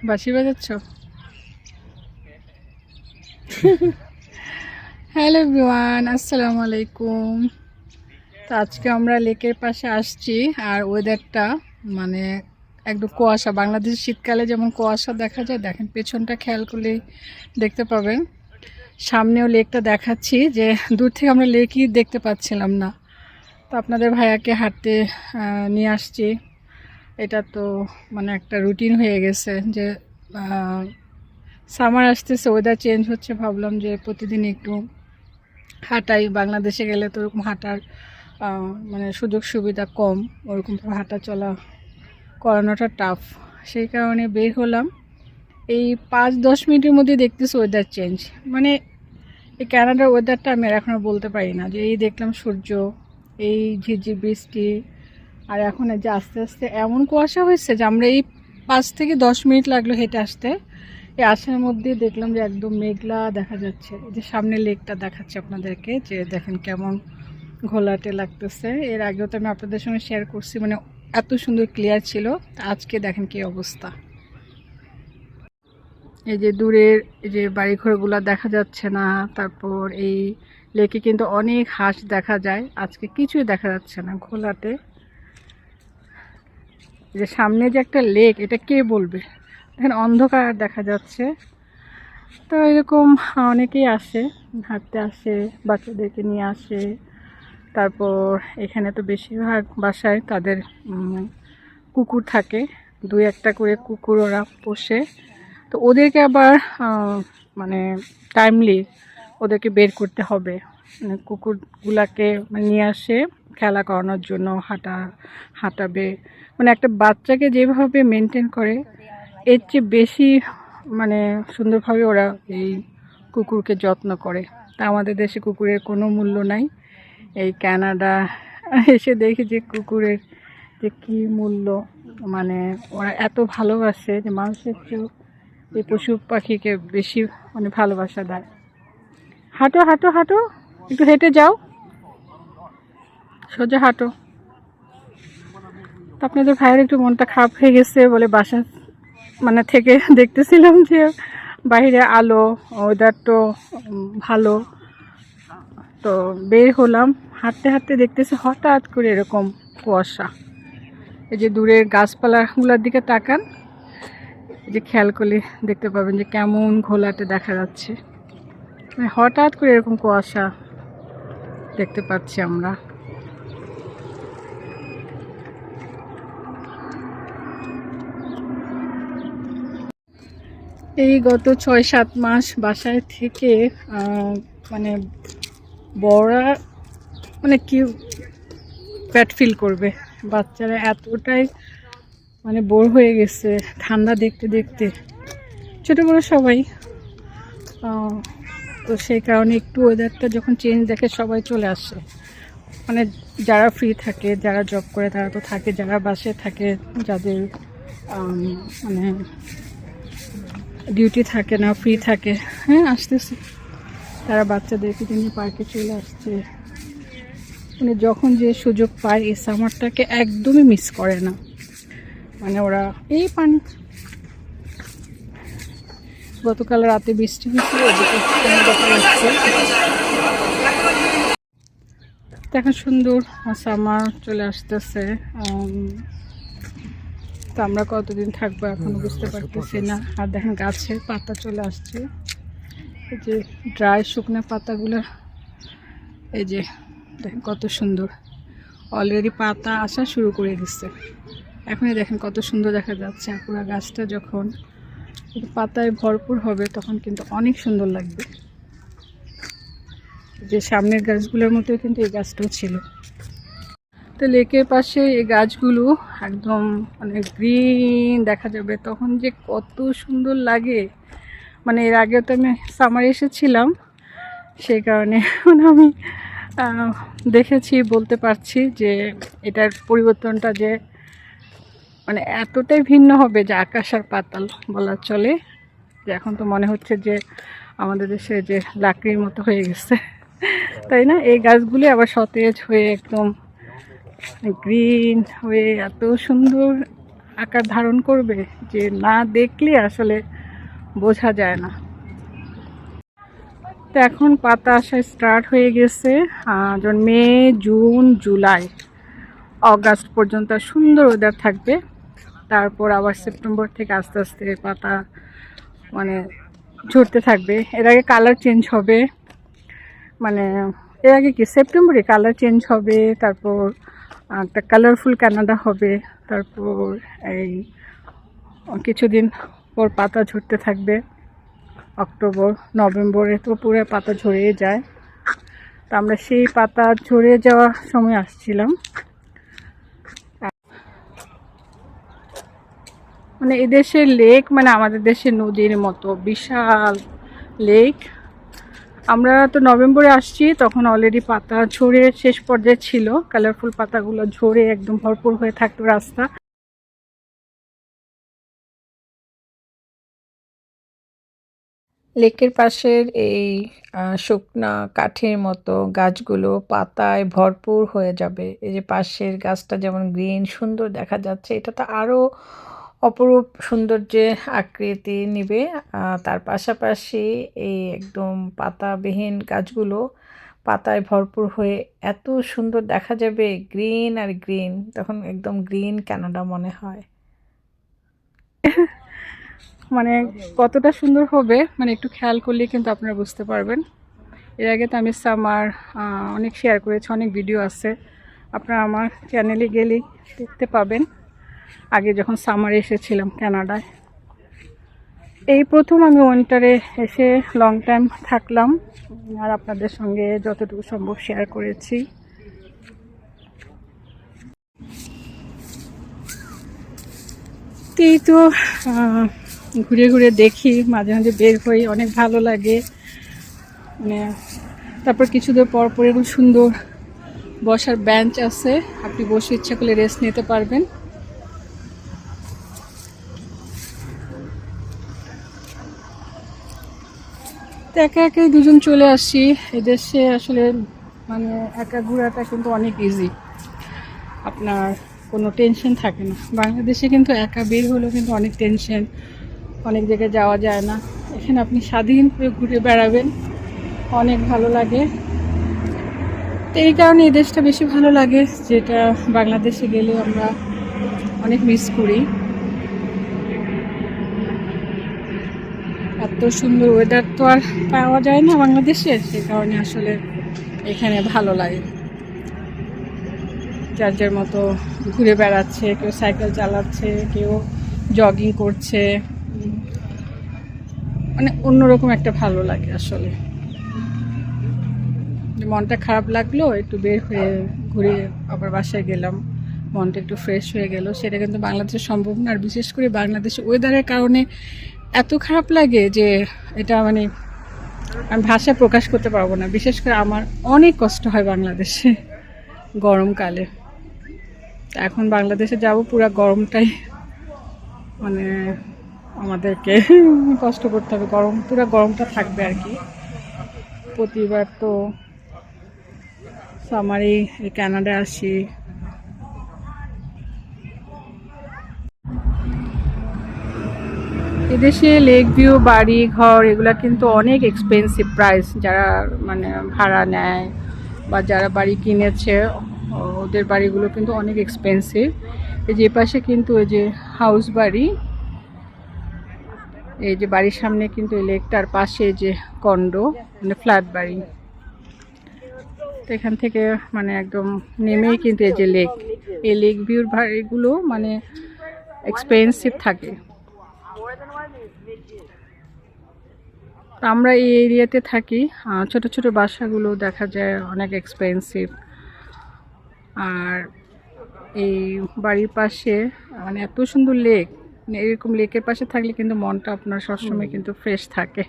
বাঁশি বাজাচ্ছ? Hello everyone, আসসালামু আলাইকুম। তো আজকে আমরা লেকের পাশে আসছি, আর ওয়েদারটা মানে একদম কুয়াশা। বাংলাদেশের শীতকালে যেমন কুয়াশা দেখা যায়, দেখেন পেছনটা খেয়াল করলে দেখতে পাবেন। সামনেও লেকটা দেখাচ্ছি, যে দূর থেকে আমরা লেকই দেখতে পাচ্ছিলাম না। তো আপনাদের ভাইয়াকে হাঁটতে নিয়ে আসছি। এটা তো মানে একটা রুটিন হয়ে গেছে যে সামার আসতেছে, ওয়েদার চেঞ্জ হচ্ছে, ভাবলাম যে প্রতিদিন একটু হাঁটাই। বাংলাদেশে গেলে তো ওরকম হাঁটার মানে সুযোগ সুবিধা কম, ওরকমভাবে হাঁটা চলা করানোটা টাফ। সেই কারণে বের হলাম। এই 5-10 মিনিটের মধ্যে দেখতেছি ওয়েদার চেঞ্জ। মানে এই কানাডার ওয়েদারটা আমি আর এখনও বলতে পারি না, যে এই দেখলাম সূর্য, এই ঝিরঝির বৃষ্টি, আর এখন যে আস্তে আস্তে এমন কুয়াশা হয়েছে যে আমরা এই 5 থেকে 10 মিনিট লাগলো হেঁটে আসতে। এই আসার মধ্যে দেখলাম যে একদম মেঘলা দেখা যাচ্ছে। এই যে সামনে লেকটা দেখাচ্ছে আপনাদেরকে, যে দেখেন কেমন ঘোলাটে লাগতেছে। এর আগেও তো আমি আপনাদের সঙ্গে শেয়ার করছি, মানে এত সুন্দর ক্লিয়ার ছিল। আজকে দেখেন কি অবস্থা। এই যে দূরের এই যে বাড়িঘরগুলো দেখা যাচ্ছে না। তারপর এই লেকে কিন্তু অনেক হাঁস দেখা যায়, আজকে কিছুই দেখা যাচ্ছে না, ঘোলাটে। যে সামনে যে একটা লেক, এটা কে বলবে? দেখেন অন্ধকার দেখা যাচ্ছে। তো এরকম অনেকেই আসে, হাঁটতে আসে, বাচ্চাদেরকে নিয়ে আসে। তারপর এখানে তো বেশিরভাগ বাসায় তাদের কুকুর থাকে, 2-1টা করে কুকুর ওরা পোষে। তো ওদেরকে আবার মানে টাইমলি ওদেরকে বের করতে হবে। মানে কুকুরগুলাকে নিয়ে আসে খেলা করানোর জন্য, হাঁটাবে। মানে একটা বাচ্চাকে যেভাবে মেনটেন করে, এর চেয়ে বেশি মানে সুন্দরভাবে ওরা এই কুকুরকে যত্ন করে। তা আমাদের দেশে কুকুরের কোনো মূল্য নাই। এই কানাডা এসে দেখি যে কুকুরের যে কী মূল্য। মানে ওরা এত ভালোবাসে যে মানুষের চেয়েও এই পশু পাখিকে বেশি মানে ভালোবাসা দেয়। হাঁটো হাঁটো হাঁটো, একটু হেঁটে যাও, সোজা হাঁটো। তো আপনাদের ভাইয়ের একটু মনটা খারাপ হয়ে গেছে বলে বাসা মানে থেকে দেখতেছিলাম যে বাইরে আলো, ওয়েদার তো ভালো। তো বের হলাম, হাঁটতে হাঁটতে দেখতেছি হঠাৎ করে এরকম কুয়াশা। এই যে দূরের গাছপালাগুলোর দিকে তাকান, এই যে খেয়াল করলে দেখতে পাবেন যে কেমন ঘোলাটে দেখা যাচ্ছে। মানে হঠাৎ করে এরকম কুয়াশা দেখতে পাচ্ছি আমরা। এই গত 6-7 মাস বাসায় থেকে মানে বড়রা মানে কি প্যাট ফিল করবে, বাচ্চারা এতটাই মানে বোর হয়ে গেছে ঠান্ডা দেখতে দেখতে, ছোটো বড়ো সবাই। তো সেই কারণে একটু ওয়েদারটা যখন চেঞ্জ দেখে সবাই চলে আসে। মানে যারা ফ্রি থাকে, যারা জব করে তারা তো থাকে, যারা বাসায় থাকে, যাদের মানে ডিউটি থাকে না, ফ্রি থাকে, হ্যাঁ আসতেছে, তারা বাচ্চাদেরকে নিয়ে পার্কে চলে আসছে। মানে যখন যে সুযোগ পায় এই সামারটাকে একদমই মিস করে না। মানে ওরা এই পানি, গতকাল রাতে বৃষ্টি হয়েছিল, দেখেন সুন্দর সামার চলে আসতেছে। তো আমরা কতদিন থাকবো এখনো বুঝতে পারতেছি না। আর দেখেন গাছের পাতা চলে আসছে, এই যে ড্রাই শুকনো পাতাগুলো, এই যে দেখেন কত সুন্দর, অলরেডি পাতা আসা শুরু করে দিচ্ছে। এখনই দেখেন কত সুন্দর দেখা যাচ্ছে। আর পুরো গাছটা যখন পাতায় ভরপুর হবে তখন কিন্তু অনেক সুন্দর লাগবে। যে সামনের গাছগুলোর মতো কিন্তু এই গাছটাও ছিল। তো লেকের পাশে এই গাছগুলো একদম মানে গ্রিন দেখা যাবে, তখন যে কত সুন্দর লাগে। মানে এর আগে তো আমি সামারে এসেছিলাম, সেই কারণে আমি দেখেছি, বলতে পারছি যে এটার পরিবর্তনটা যে মানে এতটাই ভিন্ন হবে যে আকাশ আর পাতাল বলা চলে। যে এখন তো মনে হচ্ছে যে আমাদের দেশে যে লাকড়ির মতো হয়ে গেছে, তাই না? এই গাছগুলি আবার সতেজ হয়ে একদম গ্রিন হয়ে এত সুন্দর আকার ধারণ করবে যে না দেখলে আসলে বোঝা যায় না। তো এখন পাতা আসা স্টার্ট হয়ে গেছে। যেমন মে, জুন, জুলাই, অগাস্ট পর্যন্ত সুন্দর ওয়েদার থাকবে। তারপর আবার সেপ্টেম্বর থেকে আস্তে আস্তে পাতা মানে ঝরতে থাকবে। এর আগে কালার চেঞ্জ হবে, মানে এর আগে কি সেপ্টেম্বরে কালার চেঞ্জ হবে, তারপর একটা কালারফুল কানাডা হবে, তারপর এই কিছুদিন পর পাতা ঝরতে থাকবে। অক্টোবর নভেম্বরে তো পুরো পাতা ঝরে যায়। তো আমরা সেই পাতা ঝরে যাওয়ার সময় আসছিলাম। মানে এদেশের লেক মানে আমাদের দেশের নদীর মতো বিশাল লেক। আমরা তো নভেম্বরে আসছি, তখন অলরেডি পাতা ঝরে শেষ পর্যায়ে ছিল, কালারফুল পাতাগুলো ঝরে একদম ভরপুর হয়ে থাকতো রাস্তা। লেকের পাশের এই শুকনা কাঠের মতো গাছগুলো পাতায় ভরপুর হয়ে যাবে। এই যে পাশের গাছটা যেমন গ্রিন সুন্দর দেখা যাচ্ছে, এটা তো আরও অপরূপ সৌন্দর্যের আকৃতি নেবে। তার পাশাপাশি এই একদম পাতাবিহীন গাছগুলো পাতায় ভরপুর হয়ে এত সুন্দর দেখা যাবে, গ্রিন আর গ্রিন, তখন একদম গ্রিন কানাডা মনে হয়। মানে কতটা সুন্দর হবে মানে একটু খেয়াল করলে কিন্তু আপনারা বুঝতে পারবেন। এর আগে তো আমি সামার অনেক শেয়ার করেছি, অনেক ভিডিও আছে, আপনারা আমার চ্যানেলে গেলেই দেখতে পাবেন। আগে যখন সামারে এসেছিলাম কানাডায়, এই প্রথম আমি উইন্টারে এসে লং টাইম থাকলাম আর আপনাদের সঙ্গে যতটুকু সম্ভব শেয়ার করেছি। এই তো ঘুরে ঘুরে দেখি, মাঝে মাঝে বের হই, অনেক ভালো লাগে। মানে তারপর কিছু দূর পর পর এরকম সুন্দর বসার বেঞ্চ আছে, আপনি বসে ইচ্ছা করলে রেস্ট নিতে পারবেন। তো একা একাই দুজন চলে আসি এদেশে। আসলে মানে একা ঘোরাটা কিন্তু অনেক ইজি, আপনার কোনো টেনশন থাকে না। বাংলাদেশে কিন্তু একা বের হলেও কিন্তু অনেক টেনশন, অনেক জায়গায় যাওয়া যায় না। এখানে আপনি স্বাধীন করে ঘুরে বেড়াবেন, অনেক ভালো লাগে। তো এই কারণে এই দেশটা বেশি ভালো লাগে, যেটা বাংলাদেশে গেলে আমরা অনেক মিস করি। এত সুন্দর ওয়েদার তো আর পাওয়া যায় না বাংলাদেশে, সে কারণে আসলে এখানে ভালো লাগে। যার যার মতো ঘুরে বেড়াচ্ছে, কেউ সাইকেল চালাচ্ছে, কেউ জগিং করছে, মানে অন্যরকম একটা ভালো লাগে আসলে। মনটা খারাপ লাগলো, একটু বের হয়ে ঘুরে আবার বাসায় গেলাম, মনটা একটু ফ্রেশ হয়ে গেল। সেটা কিন্তু বাংলাদেশে সম্ভব না। আর বিশেষ করে বাংলাদেশে ওয়েদারের কারণে এত খারাপ লাগে যে এটা মানে আমি ভাষায় প্রকাশ করতে পারবো না। বিশেষ করে আমার অনেক কষ্ট হয় বাংলাদেশে গরমকালে। এখন বাংলাদেশে যাব, পুরো গরমটাই মানে আমাদেরকে কষ্ট করতে হবে, গরম পুরো গরমটা থাকবে আর কি। প্রতিবার তো সামারে কানাডায় আসি। এদেশে লেক ভিউ, বাড়ি ঘর এগুলা কিন্তু অনেক এক্সপেন্সিভ প্রাইস। যারা মানে ভাড়া নেয় বা যারা বাড়ি কিনেছে ওদের বাড়িগুলো কিন্তু অনেক এক্সপেন্সিভ। এই যে পাশে কিন্তু ওই যে হাউস বাড়ি, এই যে বাড়ির সামনে কিন্তু এই লেকটার পাশে যে কন্ডো মানে ফ্ল্যাট বাড়ি। তো এখান থেকে মানে একদম নেমেই কিন্তু এই যে লেক, এই লেক ভিউর বাড়িগুলো মানে এক্সপেন্সিভ থাকে। আমরা এই এরিয়াতে থাকি, ছোট ছোট বাসাগুলো দেখা যায় অনেক এক্সপেন্সিভ। আর এই বাড়ির পাশে মানে এত সুন্দর লেক, মানে এরকম লেকের পাশে থাকলে কিন্তু মনটা আপনার সবসময় কিন্তু ফ্রেশ থাকে।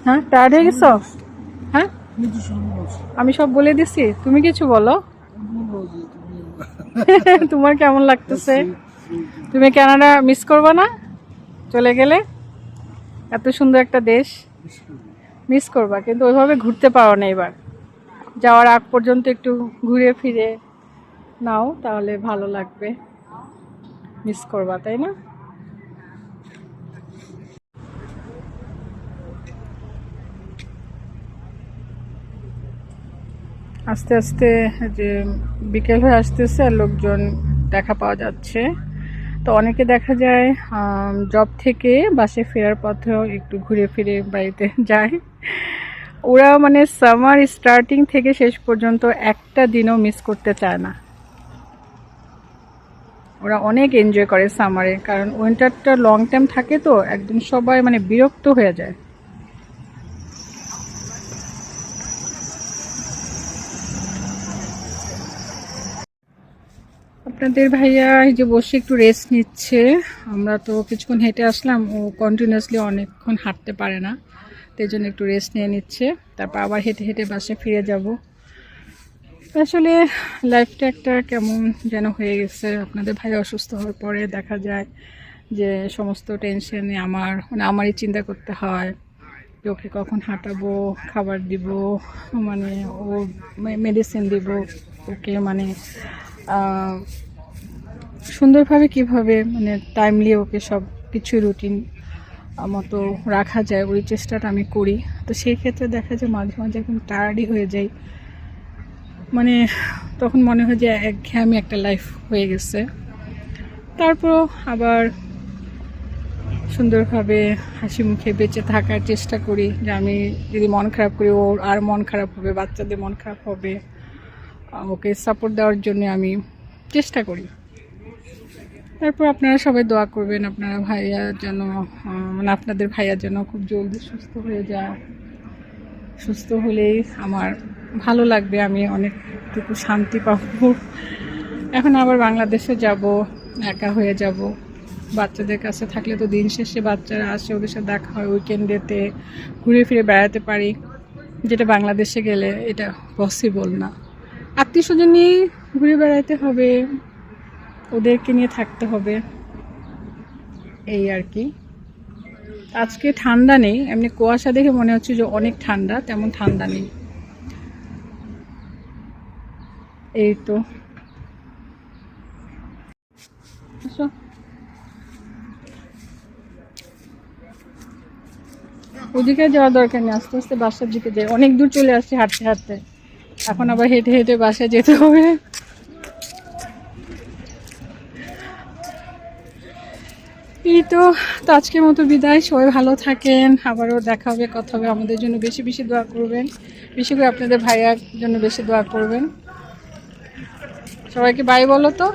হ্যাঁ, টায়ার্ড হয়ে গেছো? হ্যাঁ, আমি সব বলে দিছি, তুমি কিছু বলো। তোমার কেমন লাগতেছে? তুমি কানাডা মিস করবে না চলে গেলে? এত সুন্দর একটা দেশ মিস করবা, কিন্তু ওইভাবে ঘুরতে পারো না। এবার যাওয়ার আগ পর্যন্ত একটু ঘুরে ফিরে নাও, তাহলে ভালো লাগবে, মিস করবা তাই না? আস্তে আস্তে যে বিকেল হয়ে আসতেছে আর লোকজন দেখা পাওয়া যাচ্ছে। তো অনেকে দেখা যায় জব থেকে বাসে ফেরার পথেও একটু ঘুরে ফিরে বাড়িতে যায়। ওরা মানে সামার স্টার্টিং থেকে শেষ পর্যন্ত একটা দিনও মিস করতে চায় না। ওরা অনেক এনজয় করে সামারে, কারণ উইন্টারটা লং টাইম থাকে তো একদম সবাই মানে বিরক্ত হয়ে যায়। আপনাদের ভাইয়া এই যে বসে একটু রেস্ট নিচ্ছে। আমরা তো কিছুক্ষণ হেঁটে আসলাম, ও কন্টিনিউয়াসলি অনেকক্ষণ হাঁটতে পারে না, তাই জন্য একটু রেস্ট নিয়ে নিচ্ছে। তারপর আবার হেঁটে হেঁটে বাসায় ফিরে যাব। আসলে লাইফটা একটা কেমন যেন হয়ে গেছে। আপনাদের ভাই অসুস্থ হওয়ার পরে দেখা যায় যে সমস্ত টেনশনে মানে আমারই চিন্তা করতে হয় যে ওকে কখন হাঁটাবো, খাবার দিব, মানে ও মেডিসিন দিব ওকে, মানে সুন্দরভাবে কিভাবে মানে টাইমলি ওকে সব কিছু রুটিন মতো রাখা যায় ওই চেষ্টাটা আমি করি। তো সেই ক্ষেত্রে দেখা যায় মাঝে মাঝে একদম টায়ার্ডই হয়ে যাই, মানে তখন মনে হয় যে একঘেয়েমি একটা লাইফ হয়ে গেছে। তারপর আবার সুন্দরভাবে হাসি মুখে বেঁচে থাকার চেষ্টা করি, যে আমি যদি মন খারাপ করি ওর আর মন খারাপ হবে, বাচ্চাদের মন খারাপ হবে, ওকে সাপোর্ট দেওয়ার জন্য আমি চেষ্টা করি। তারপর আপনারা সবাই দোয়া করবেন আপনারা ভাইয়া যেন মানে আপনাদের ভাইয়া যেন খুব জলদি সুস্থ হয়ে যায়। সুস্থ হলেই আমার ভালো লাগবে, আমি অনেকটুকু শান্তি পাবো। এখন আবার বাংলাদেশে যাব, একা হয়ে যাব। বাচ্চাদের কাছে থাকলে তো দিন শেষে বাচ্চারা আসে, ওদের সাথে দেখা হয়, উইকেন্ডেতে ঘুরে ফিরে বেড়াতে পারি, যেটা বাংলাদেশে গেলে এটা পসিবল না। আত্মীয় স্বজন নিয়ে ঘুরে বেড়াতে হবে, ওদেরকে নিয়ে থাকতে হবে, এই আর কি। আজকে ঠান্ডা নেই, এমনি কুয়াশা দেখে মনে হচ্ছে যে অনেক ঠান্ডা, তেমন ঠান্ডা নেই। এই তো ওদিকে যাওয়ার দরকার নেই, আস্তে আস্তে বাসার দিকে যাই। অনেক দূর চলে আসছি হাঁটতে হাঁটতে, এখন আবার হেঁটে হেঁটে বাসায় যেতে হবে। এই তো, তো আজকের মতো বিদায়। সবাই ভালো থাকেন, আবারও দেখা হবে, কথা হবে। আমাদের জন্য বেশি বেশি দোয়া করবেন, বেশি করে আপনাদের ভাইয়ার জন্য বেশি দোয়া করবেন। সবাইকে বাই বলো তো,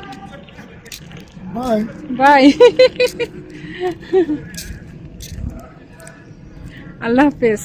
বাই বাই। আল্লাহ হাফেজ।